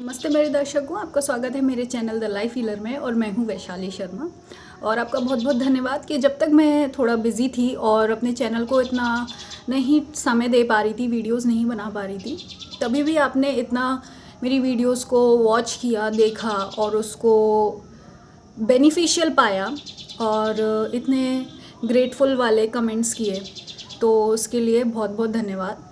नमस्ते मेरे दर्शकों, आपका स्वागत है मेरे चैनल द लाइफ हीलर में। और मैं हूं वैशाली शर्मा। और आपका बहुत बहुत धन्यवाद कि जब तक मैं थोड़ा बिज़ी थी और अपने चैनल को इतना नहीं समय दे पा रही थी, वीडियोस नहीं बना पा रही थी, तभी भी आपने इतना मेरी वीडियोस को वॉच किया, देखा और उसको बेनिफिशियल पाया और इतने ग्रेटफुल वाले कमेंट्स किए, तो उसके लिए बहुत बहुत धन्यवाद।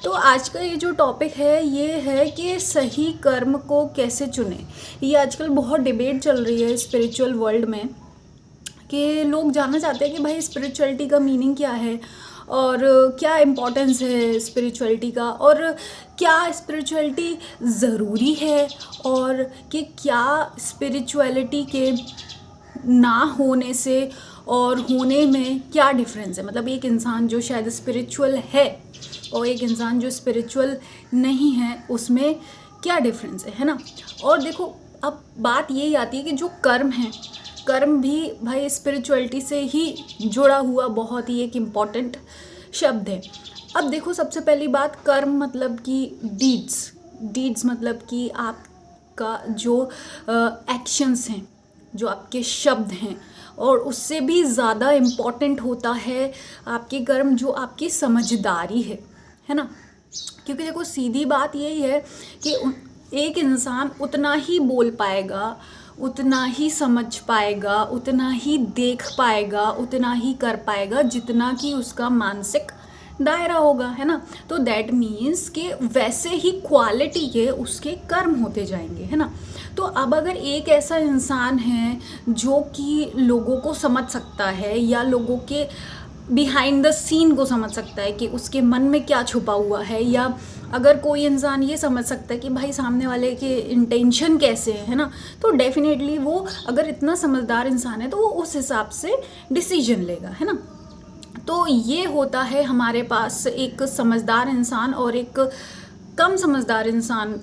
तो आज का ये जो टॉपिक है ये है कि सही कर्म को कैसे चुनें। ये आजकल बहुत डिबेट चल रही है स्पिरिचुअल वर्ल्ड में कि लोग जानना चाहते हैं कि भाई स्पिरिचुअलिटी का मीनिंग क्या है और क्या इम्पोर्टेंस है स्पिरिचुअलिटी का, और क्या स्पिरिचुअलिटी ज़रूरी है, और कि क्या स्पिरिचुअलिटी के ना होने से और होने में क्या डिफरेंस है। मतलब एक इंसान जो शायद स्पिरिचुअल है और एक इंसान जो स्पिरिचुअल नहीं है, उसमें क्या डिफरेंस है ना। और देखो, अब बात यही आती है कि जो कर्म है, कर्म भी भाई स्पिरिचुअलिटी से ही जुड़ा हुआ बहुत ही एक इम्पॉर्टेंट शब्द है। अब देखो, सबसे पहली बात, कर्म मतलब कि डीड्स मतलब कि आपका जो एक्शंस हैं, जो आपके शब्द हैं, और उससे भी ज़्यादा इम्पॉर्टेंट होता है आपके कर्म, जो आपकी समझदारी है ना। क्योंकि देखो, सीधी बात यही है कि एक इंसान उतना ही बोल पाएगा, उतना ही समझ पाएगा, उतना ही देख पाएगा, उतना ही कर पाएगा जितना कि उसका मानसिक दायरा होगा, है ना। तो दैट मीन्स कि वैसे ही क्वालिटी के उसके कर्म होते जाएंगे, है ना। तो अब अगर एक ऐसा इंसान है जो कि लोगों को समझ सकता है या लोगों के बिहाइंड द सीन को समझ सकता है कि उसके मन में क्या छुपा हुआ है, या अगर कोई इंसान ये समझ सकता है कि भाई सामने वाले के इंटेंशन कैसे है ना, तो डेफिनेटली वो अगर इतना समझदार इंसान है तो वो उस हिसाब से डिसीजन लेगा, है ना। तो ये होता है हमारे पास एक समझदार इंसान और एक कम समझदार इंसान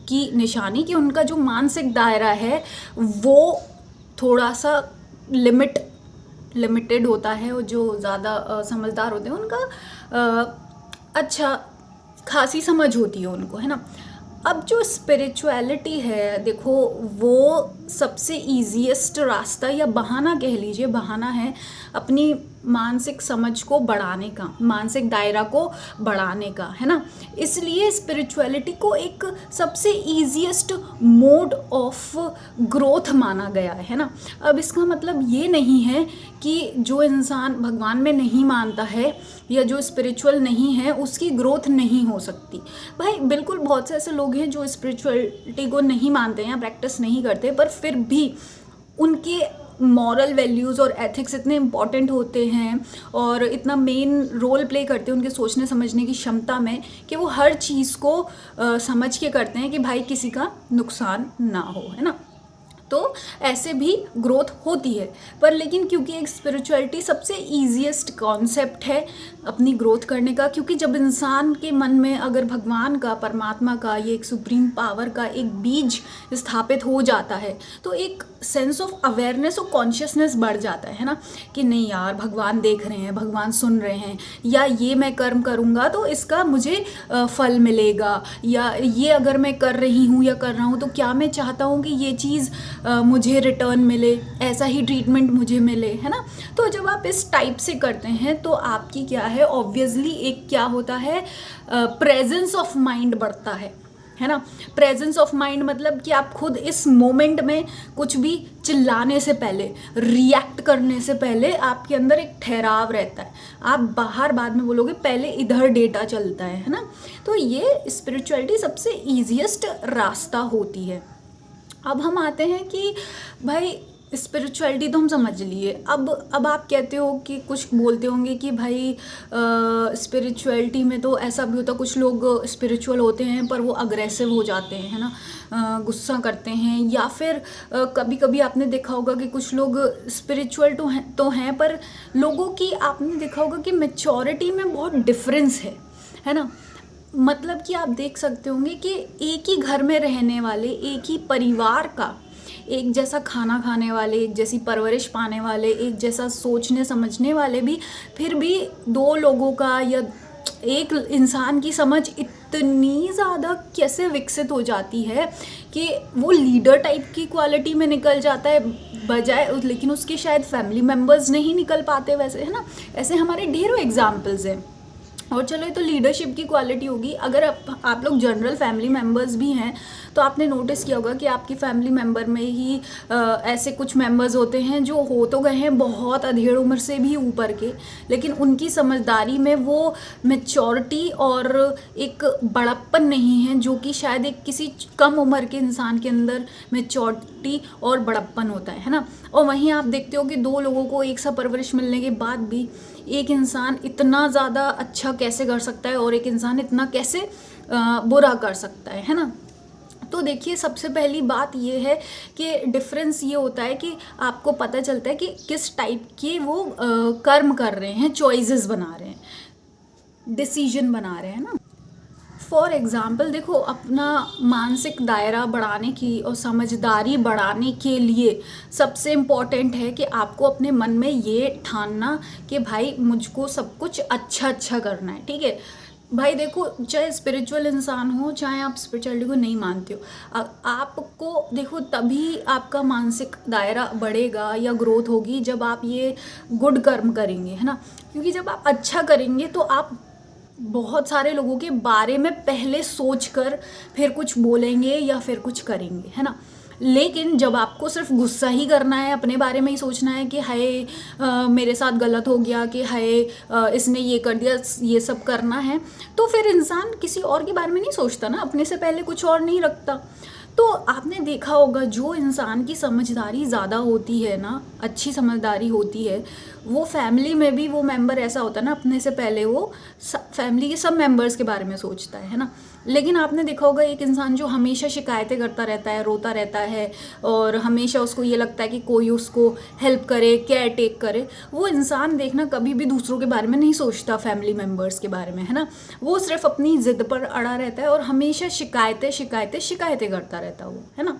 की निशानी, कि उनका जो मानसिक दायरा है वो थोड़ा सा लिमिटेड होता है, और जो ज़्यादा समझदार होते हैं उनका अच्छा खासी समझ होती है उनको, है ना। अब जो स्पिरिचुअलिटी है, देखो, वो सबसे ईजीएस्ट रास्ता या बहाना कह लीजिए, बहाना है अपनी मानसिक समझ को बढ़ाने का, मानसिक दायरा को बढ़ाने का, है ना। इसलिए स्पिरिचुअलिटी को एक सबसे ईजीएस्ट मोड ऑफ ग्रोथ माना गया है ना। अब इसका मतलब ये नहीं है कि जो इंसान भगवान में नहीं मानता है या जो स्पिरिचुअल नहीं है उसकी ग्रोथ नहीं हो सकती। भाई बिल्कुल, बहुत से ऐसे लोग हैं जो स्पिरिचुअलिटी को नहीं मानते हैं या प्रैक्टिस नहीं करते, पर फिर भी उनके मॉरल वैल्यूज़ और एथिक्स इतने इम्पॉर्टेंट होते हैं और इतना मेन रोल प्ले करते हैं उनके सोचने समझने की क्षमता में, कि वो हर चीज़ को समझ के करते हैं कि भाई किसी का नुकसान ना हो, है ना। तो ऐसे भी ग्रोथ होती है। पर लेकिन क्योंकि एक स्पिरिचुअलिटी सबसे ईजीएस्ट कॉन्सेप्ट है अपनी ग्रोथ करने का, क्योंकि जब इंसान के मन में अगर भगवान का, परमात्मा का, ये एक सुप्रीम पावर का एक बीज स्थापित हो जाता है, तो एक सेंस ऑफ अवेयरनेस और कॉन्शियसनेस बढ़ जाता है ना, कि नहीं यार, भगवान देख रहे हैं, भगवान सुन रहे हैं, या ये मैं कर्म करूँगा तो इसका मुझे फल मिलेगा, या ये अगर मैं कर रही हूँ या कर रहा हूँ तो क्या मैं चाहता हूँ कि ये चीज़ मुझे रिटर्न मिले, ऐसा ही ट्रीटमेंट मुझे मिले, है ना। तो जब आप इस टाइप से करते हैं तो आपकी क्या है, ऑब्वियसली एक क्या होता है, प्रेजेंस ऑफ माइंड बढ़ता है ना। प्रेजेंस ऑफ माइंड मतलब कि आप खुद इस मोमेंट में कुछ भी चिल्लाने से पहले, रिएक्ट करने से पहले आपके अंदर एक ठहराव रहता है। आप बाहर बाद में बोलोगे, पहले इधर डेटा चलता है ना। तो ये स्पिरिचुअलिटी सबसे ईजीएस्ट रास्ता होती है। अब हम आते हैं कि भाई स्पिरिचुअलिटी तो हम समझ लिए, अब आप कहते हो कि कुछ बोलते होंगे कि भाई स्पिरिचुअलिटी में तो ऐसा भी होता, कुछ लोग स्पिरिचुअल होते हैं पर वो अग्रेसिव हो जाते हैं, है ना, गुस्सा करते हैं, या फिर कभी कभी आपने देखा होगा कि कुछ लोग स्पिरिचुअल तो हैं पर लोगों की आपने देखा होगा कि मैच्योरिटी में बहुत डिफरेंस है ना। मतलब कि आप देख सकते होंगे कि एक ही घर में रहने वाले, एक ही परिवार का, एक जैसा खाना खाने वाले, एक जैसी परवरिश पाने वाले, एक जैसा सोचने समझने वाले भी, फिर भी दो लोगों का या एक इंसान की समझ इतनी ज़्यादा कैसे विकसित हो जाती है कि वो लीडर टाइप की क्वालिटी में निकल जाता है बजाय, लेकिन उसके शायद फैमिली मेम्बर्स नहीं निकल पाते वैसे, है ना। ऐसे हमारे ढेरों एग्जाम्पल्स हैं। और चलो ये तो लीडरशिप की क्वालिटी होगी। अगर आप लोग जनरल फैमिली मेम्बर्स भी हैं तो आपने नोटिस किया होगा कि आपकी फैमिली मेम्बर में ही ऐसे कुछ मेम्बर्स होते हैं जो हो तो गए हैं बहुत अधेड़ उम्र से भी ऊपर के, लेकिन उनकी समझदारी में वो मेच्योरिटी और एक बड़प्पन नहीं है जो कि शायद एक किसी कम उम्र के इंसान के अंदर मेच्योरिटी और बड़प्पन होता है ना। और वहीं आप देखते हो कि दो लोगों को एक सा परवरिश मिलने के बाद भी एक इंसान इतना ज़्यादा अच्छा कैसे कर सकता है और एक इंसान इतना कैसे बुरा कर सकता है ना। तो देखिए सबसे पहली बात ये है कि डिफरेंस ये होता है कि आपको पता चलता है कि किस टाइप के वो कर्म कर रहे हैं, चॉइसेस बना रहे हैं, डिसीजन बना रहे हैं ना। फॉर एग्ज़ाम्पल देखो, अपना मानसिक दायरा बढ़ाने की और समझदारी बढ़ाने के लिए सबसे इम्पॉर्टेंट है कि आपको अपने मन में ये ठानना कि भाई मुझको सब कुछ अच्छा अच्छा करना है, ठीक है भाई। देखो चाहे स्पिरिचुअल इंसान हो चाहे आप स्पिरिचुअलिटी को नहीं मानते हो, आपको देखो तभी आपका मानसिक दायरा बढ़ेगा या ग्रोथ होगी जब आप ये गुड कर्म करेंगे, है ना। क्योंकि जब आप अच्छा करेंगे तो आप बहुत सारे लोगों के बारे में पहले सोच कर फिर कुछ बोलेंगे या फिर कुछ करेंगे, है ना। लेकिन जब आपको सिर्फ गुस्सा ही करना है, अपने बारे में ही सोचना है कि हाय मेरे साथ गलत हो गया, कि हाय इसने ये कर दिया, ये सब करना है, तो फिर इंसान किसी और के बारे में नहीं सोचता ना, अपने से पहले कुछ और नहीं रखता। तो आपने देखा होगा जो इंसान की समझदारी ज़्यादा होती है ना, अच्छी समझदारी होती है, वो फैमिली में भी वो मेंबर ऐसा होता है ना, अपने से पहले वो फैमिली के सब मेंबर्स के बारे में सोचता है ना। लेकिन आपने देखा होगा एक इंसान जो हमेशा शिकायतें करता रहता है, रोता रहता है और हमेशा उसको ये लगता है कि कोई उसको हेल्प करे, केयर टेक करे, वो इंसान देखना कभी भी दूसरों के बारे में नहीं सोचता, फैमिली मेम्बर्स के बारे में, है ना। वो सिर्फ अपनी ज़िद पर अड़ा रहता है और हमेशा शिकायतें शिकायतें शिकायतें करता रहता है वो, है ना।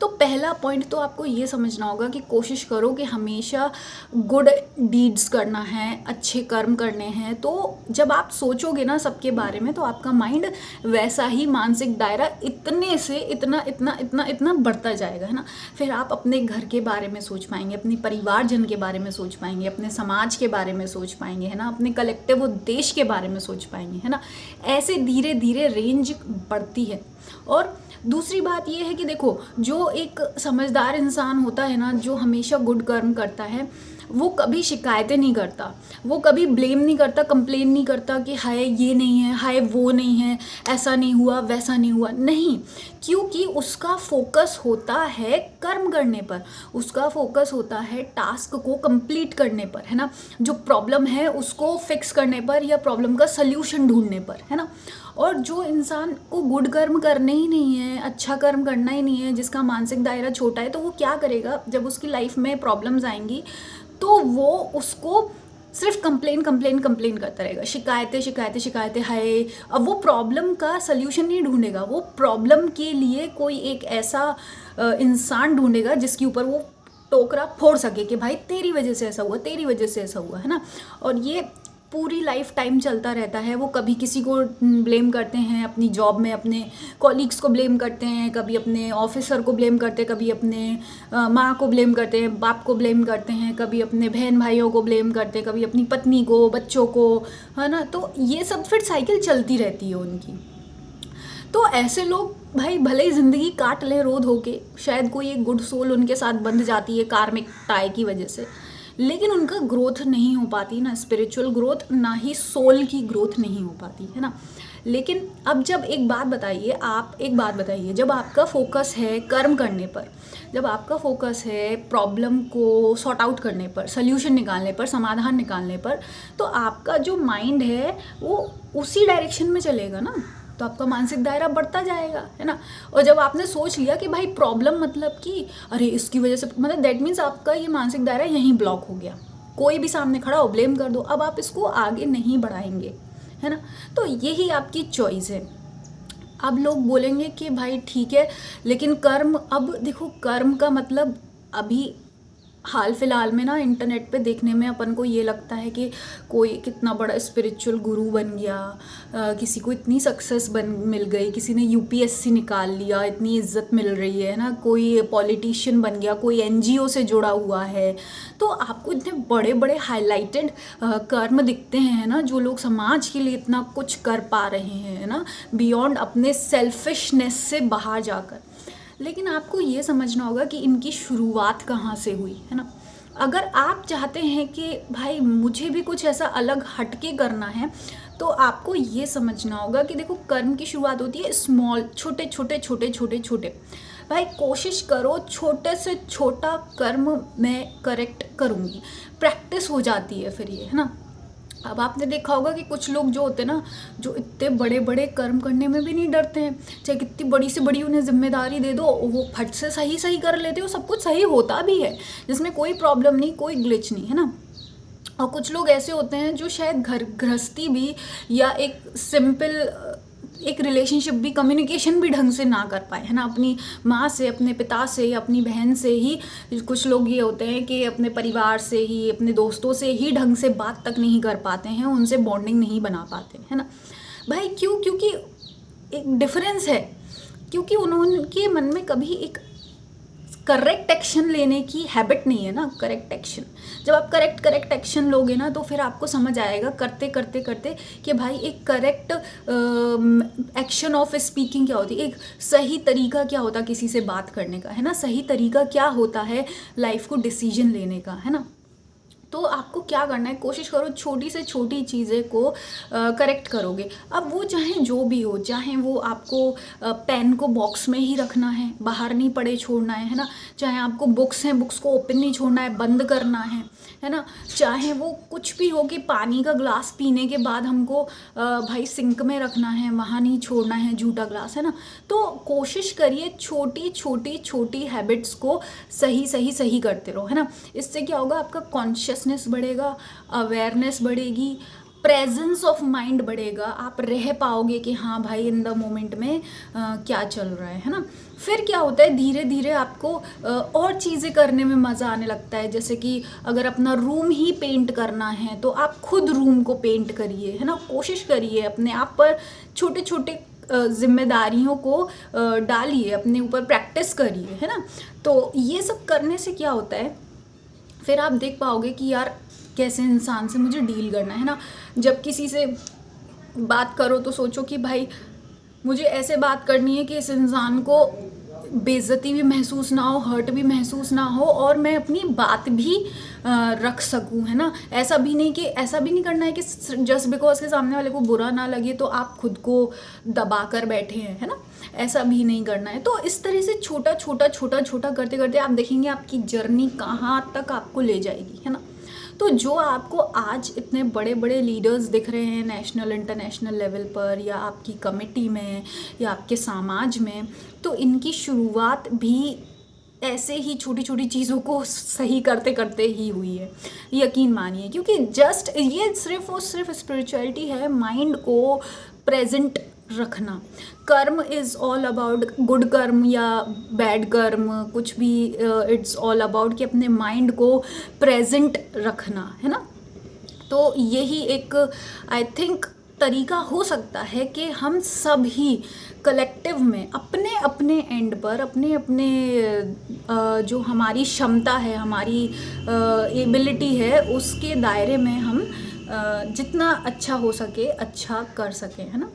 तो पहला पॉइंट तो आपको ये समझना होगा कि कोशिश करो कि हमेशा गुड डीड्स करना है, अच्छे कर्म करने हैं। तो जब आप सोचोगे ना सबके बारे में तो आपका माइंड वैसा ही मानसिक दायरा इतने से इतना इतना इतना इतना बढ़ता जाएगा, है ना। फिर आप अपने घर के बारे में सोच पाएंगे, अपने परिवारजन के बारे में सोच पाएंगे, अपने समाज के बारे में सोच पाएंगे, है ना, अपने कलेक्टिव देश के बारे में सोच पाएंगे, है ना। ऐसे धीरे धीरे रेंज बढ़ती है। और दूसरी बात यह है कि देखो जो एक समझदार इंसान होता है ना, जो हमेशा गुड कर्म करता है, वो कभी शिकायतें नहीं करता, वो कभी ब्लेम नहीं करता, कंप्लेन नहीं करता कि हाय ये नहीं है, हाय वो नहीं है, ऐसा नहीं हुआ, वैसा नहीं हुआ, नहीं। क्योंकि उसका फोकस होता है कर्म करने पर, उसका फोकस होता है टास्क को कंप्लीट करने पर, है ना, जो प्रॉब्लम है उसको फिक्स करने पर या प्रॉब्लम का सल्यूशन ढूंढने पर, है ना। और जो इंसान को गुड कर्म करने ही नहीं है, अच्छा कर्म करना ही नहीं है, जिसका मानसिक दायरा छोटा है, तो वो क्या करेगा जब उसकी लाइफ में प्रॉब्लम्स आएंगी तो वो उसको सिर्फ कंप्लेन करता रहेगा, शिकायतें शिकायतें शिकायतें, हाय। अब वो प्रॉब्लम का सल्यूशन नहीं ढूंढेगा, वो प्रॉब्लम के लिए कोई एक ऐसा इंसान ढूंढेगा जिसके ऊपर वो टोकरा फोड़ सके कि भाई तेरी वजह से ऐसा हुआ, तेरी वजह से ऐसा हुआ, है ना। और ये पूरी लाइफ टाइम चलता रहता है। वो कभी किसी को ब्लेम करते हैं, अपनी जॉब में अपने कॉलीग्स को ब्लेम करते हैं, कभी अपने ऑफिसर को ब्लेम करते हैं, कभी अपने माँ को ब्लेम करते हैं, बाप को ब्लेम करते हैं, कभी अपने बहन भाइयों को ब्लेम करते हैं, कभी अपनी पत्नी को, बच्चों को, है ना। तो ये सब फिर साइकिल चलती रहती है उनकी। तो ऐसे लोग भाई भले ही ज़िंदगी काट ले रो धो के, शायद कोई एक गुड सोल उनके साथ बंध जाती है कार्मिक टाई की वजह से, लेकिन उनका ग्रोथ नहीं हो पाती ना, स्पिरिचुअल ग्रोथ, ना ही सोल की ग्रोथ नहीं हो पाती, है ना। लेकिन अब जब एक बात बताइए, जब आपका फोकस है कर्म करने पर, जब आपका फोकस है प्रॉब्लम को सॉर्ट आउट करने पर, सोल्यूशन निकालने पर, समाधान निकालने पर, तो आपका जो माइंड है वो उसी डायरेक्शन में चलेगा ना, तो आपका मानसिक दायरा बढ़ता जाएगा, है ना। और जब आपने सोच लिया कि भाई प्रॉब्लम मतलब कि अरे इसकी वजह से, मतलब दैट मीन्स आपका ये मानसिक दायरा यहीं ब्लॉक हो गया, कोई भी सामने खड़ा हो ब्लेम कर दो, अब आप इसको आगे नहीं बढ़ाएंगे, है ना। तो यही आपकी चॉइस है। अब लोग बोलेंगे कि भाई ठीक है, लेकिन कर्म, अब देखो कर्म का मतलब अभी हाल फिलहाल में ना इंटरनेट पे देखने में अपन को ये लगता है कि कोई कितना बड़ा स्पिरिचुअल गुरु बन गया, किसी को इतनी सक्सेस मिल गई, किसी ने यूपीएससी निकाल लिया, इतनी इज्जत मिल रही है ना, कोई पॉलिटिशियन बन गया, कोई एनजीओ से जुड़ा हुआ है। तो आपको इतने बड़े बड़े हाईलाइटेड कर्म दिखते हैं ना, जो लोग समाज के लिए इतना कुछ कर पा रहे हैं ना, बियॉन्ड अपने सेल्फिशनेस से बाहर जाकर। लेकिन आपको ये समझना होगा कि इनकी शुरुआत कहाँ से हुई, है ना। अगर आप चाहते हैं कि भाई मुझे भी कुछ ऐसा अलग हटके करना है, तो आपको ये समझना होगा कि देखो, कर्म की शुरुआत होती है स्मॉल, छोटे छोटे छोटे छोटे छोटे। भाई कोशिश करो छोटे से छोटा कर्म मैं करेक्ट करूँगी, प्रैक्टिस हो जाती है फिर ये, है ना। अब आपने देखा होगा कि कुछ लोग जो होते हैं ना, जो इतने बड़े बड़े कर्म करने में भी नहीं डरते हैं, चाहे कितनी बड़ी से बड़ी उन्हें जिम्मेदारी दे दो, वो फट से सही सही कर लेते हो, सब कुछ सही होता भी है, जिसमें कोई प्रॉब्लम नहीं, कोई ग्लिच नहीं, है ना। और कुछ लोग ऐसे होते हैं जो शायद घर गृहस्थी भी या एक सिंपल एक रिलेशनशिप भी, कम्युनिकेशन भी ढंग से ना कर पाए, है ना, अपनी माँ से, अपने पिता से या अपनी बहन से ही। कुछ लोग ये होते हैं कि अपने परिवार से ही, अपने दोस्तों से ही ढंग से बात तक नहीं कर पाते हैं, उनसे बॉन्डिंग नहीं बना पाते, है ना। भाई क्यों? क्योंकि एक डिफरेंस है, क्योंकि उनके मन में कभी एक करेक्ट एक्शन लेने की हैबिट नहीं है ना। करेक्ट एक्शन, जब आप करेक्ट एक्शन लोगे ना, तो फिर आपको समझ आएगा करते करते करते कि भाई एक करेक्ट एक्शन ऑफ स्पीकिंग क्या होती है, एक सही तरीका क्या होता है किसी से बात करने का, है ना, सही तरीका क्या होता है लाइफ को डिसीजन लेने का, है ना। तो आपको क्या करना है, कोशिश करो छोटी से छोटी चीज़ें को करेक्ट करोगे। अब वो चाहे जो भी हो, चाहे वो आपको पेन को बॉक्स में ही रखना है, बाहर नहीं पड़े छोड़ना है ना, चाहे आपको बुक्स हैं, बुक्स को ओपन नहीं छोड़ना है, बंद करना है ना, चाहे वो कुछ भी हो कि पानी का ग्लास पीने के बाद हमको भाई सिंक में रखना है, वहाँ नहीं छोड़ना है झूठा ग्लास, है ना। तो कोशिश करिए छोटी छोटी छोटी हैबिट्स को सही सही सही करते रहो, है ना। इससे क्या होगा, आपका कॉन्शियसनेस बढ़ेगा, अवेयरनेस बढ़ेगी, प्रेजेंस ऑफ माइंड बढ़ेगा, आप रह पाओगे कि हाँ भाई इन द मोमेंट में क्या चल रहा है ना। फिर क्या होता है, धीरे धीरे आपको और चीज़ें करने में मज़ा आने लगता है। जैसे कि अगर अपना रूम ही पेंट करना है, तो आप खुद रूम को पेंट करिए, है ना। कोशिश करिए अपने आप पर छोटे छोटे जिम्मेदारियों को डालिए, अपने ऊपर प्रैक्टिस करिए, है ना। तो ये सब करने से क्या होता है, फिर आप देख पाओगे कि यार कैसे इंसान से मुझे डील करना है ना। जब किसी से बात करो तो सोचो कि भाई मुझे ऐसे बात करनी है कि इस इंसान को बेइज्जती भी महसूस ना हो, हर्ट भी महसूस ना हो, और मैं अपनी बात भी रख सकूं, है ना। ऐसा भी नहीं करना है कि जस्ट बिकॉज के सामने वाले को बुरा ना लगे तो आप खुद को दबा कर बैठे हैं, है ना। ऐसा भी नहीं करना है। तो इस तरह से छोटा छोटा छोटा छोटा करते करते आप देखेंगे आपकी जर्नी कहाँ तक आपको ले जाएगी, है ना। तो जो आपको आज इतने बड़े बड़े लीडर्स दिख रहे हैं नेशनल इंटरनेशनल लेवल पर, या आपकी कमेटी में, या आपके समाज में, तो इनकी शुरुआत भी ऐसे ही छोटी छोटी चीज़ों को सही करते करते ही हुई है, यकीन मानिए। क्योंकि जस्ट ये सिर्फ और सिर्फ स्पिरिचुअलिटी है, माइंड को प्रेजेंट रखना। कर्म इज़ ऑल अबाउट गुड कर्म या बैड कर्म, कुछ भी इट्स ऑल अबाउट कि अपने माइंड को प्रेजेंट रखना, है ना। तो यही एक आई थिंक तरीका हो सकता है कि हम सब ही कलेक्टिव में अपने अपने एंड पर, अपने अपने जो हमारी क्षमता है, हमारी एबिलिटी है, उसके दायरे में हम जितना अच्छा हो सके अच्छा कर सकें, है ना।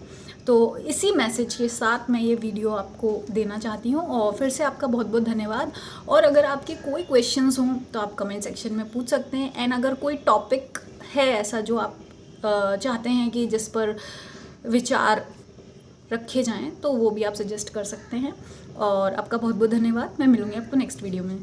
तो इसी मैसेज के साथ मैं ये वीडियो आपको देना चाहती हूँ, और फिर से आपका बहुत बहुत धन्यवाद। और अगर आपके कोई क्वेश्चंस हों तो आप कमेंट सेक्शन में पूछ सकते हैं, एंड अगर कोई टॉपिक है ऐसा जो आप चाहते हैं कि जिस पर विचार रखे जाएं, तो वो भी आप सजेस्ट कर सकते हैं। और आपका बहुत बहुत धन्यवाद। मैं मिलूँगी आपको नेक्स्ट वीडियो में।